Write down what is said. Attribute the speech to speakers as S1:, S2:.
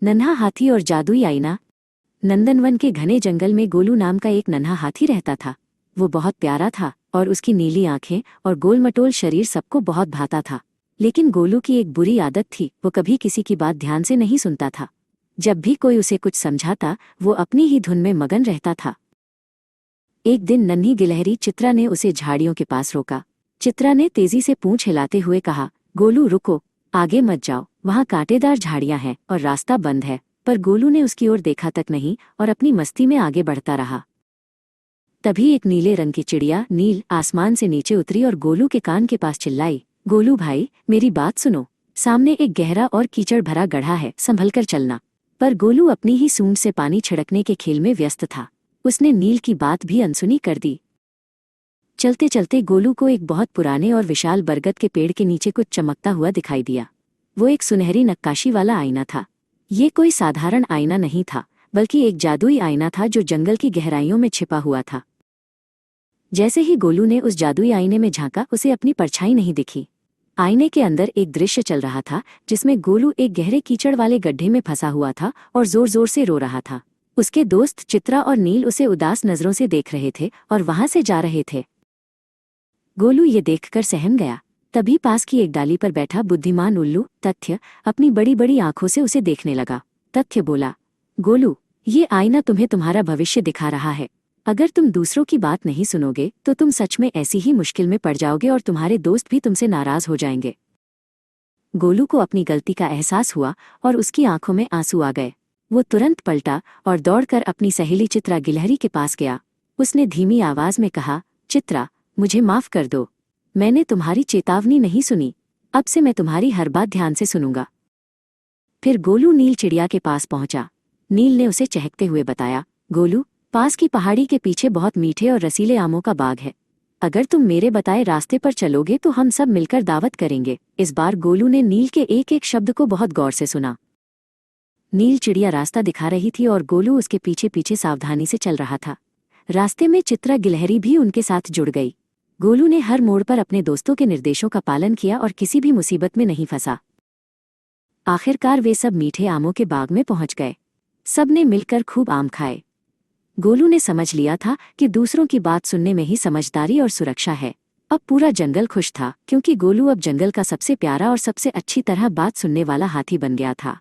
S1: नन्हा हाथी और जादुई आईना। नंदनवन के घने जंगल में गोलू नाम का एक नन्हा हाथी रहता था। वो बहुत प्यारा था और उसकी नीली आंखें और गोलमटोल शरीर सबको बहुत भाता था। लेकिन गोलू की एक बुरी आदत थी, वो कभी किसी की बात ध्यान से नहीं सुनता था। जब भी कोई उसे कुछ समझाता वो अपनी ही धुन में मगन रहता था। एक दिन नन्ही गिलहरी चित्रा ने उसे झाड़ियों के पास रोका। चित्रा ने तेजी से पूंछ हिलाते हुए कहा, गोलू रुको, आगे मत जाओ, वहाँ कांटेदार झाड़ियां हैं और रास्ता बंद है। पर गोलू ने उसकी ओर देखा तक नहीं और अपनी मस्ती में आगे बढ़ता रहा। तभी एक नीले रंग की चिड़िया नील आसमान से नीचे उतरी और गोलू के कान के पास चिल्लाई, गोलू भाई मेरी बात सुनो, सामने एक गहरा और कीचड़ भरा गड्ढा है, संभलकर चलना। पर गोलू अपनी ही सूंड से पानी छिड़कने के खेल में व्यस्त था। उसने नील की बात भी अनसुनी कर दी। चलते चलते गोलू को एक बहुत पुराने और विशाल बरगद के पेड़ के नीचे कुछ चमकता हुआ दिखाई दिया। वो एक सुनहरी नक्काशी वाला आईना था। ये कोई साधारण आईना नहीं था, बल्कि एक जादुई आईना था जो जंगल की गहराइयों में छिपा हुआ था। जैसे ही गोलू ने उस जादुई आईने में झांका, उसे अपनी परछाई नहीं दिखी। आईने के अंदर एक दृश्य चल रहा था जिसमें गोलू एक गहरे कीचड़ वाले गड्ढे में फंसा हुआ था और जोर जोर से रो रहा था। उसके दोस्त चित्रा और नील उसे उदास नजरों से देख रहे थे और वहां से जा रहे थे। गोलू ये देखकर सहम गया। तभी पास की एक डाली पर बैठा बुद्धिमान उल्लू तथ्य अपनी बड़ी बड़ी आंखों से उसे देखने लगा। तथ्य बोला, गोलू, ये आईना तुम्हें तुम्हारा भविष्य दिखा रहा है। अगर तुम दूसरों की बात नहीं सुनोगे तो तुम सच में ऐसी ही मुश्किल में पड़ जाओगे और तुम्हारे दोस्त भी तुमसे नाराज हो जाएंगे। गोलू को अपनी गलती का एहसास हुआ और उसकी आंखों में आंसू आ गए। वो तुरंत पलटा और दौड़कर अपनी सहेली चित्रा गिलहरी के पास गया। उसने धीमी आवाज में कहा, चित्रा, मुझे माफ कर दो, मैंने तुम्हारी चेतावनी नहीं सुनी। अब से मैं तुम्हारी हर बात ध्यान से सुनूंगा। फिर गोलू नील चिड़िया के पास पहुंचा। नील ने उसे चहकते हुए बताया, गोलू, पास की पहाड़ी के पीछे बहुत मीठे और रसीले आमों का बाग है। अगर तुम मेरे बताए रास्ते पर चलोगे तो हम सब मिलकर दावत करेंगे। इस बार गोलू ने नील के एक एक शब्द को बहुत गौर से सुना। नील चिड़िया रास्ता दिखा रही थी और गोलू उसके पीछे पीछे सावधानी से चल रहा था। रास्ते में चित्रा गिलहरी भी उनके साथ जुड़ गई। गोलू ने हर मोड़ पर अपने दोस्तों के निर्देशों का पालन किया और किसी भी मुसीबत में नहीं फंसा। आखिरकार वे सब मीठे आमों के बाग में पहुंच गए। सबने मिलकर खूब आम खाए। गोलू ने समझ लिया था कि दूसरों की बात सुनने में ही समझदारी और सुरक्षा है। अब पूरा जंगल खुश था क्योंकि गोलू अब जंगल का सबसे प्यारा और सबसे अच्छी तरह बात सुनने वाला हाथी बन गया था।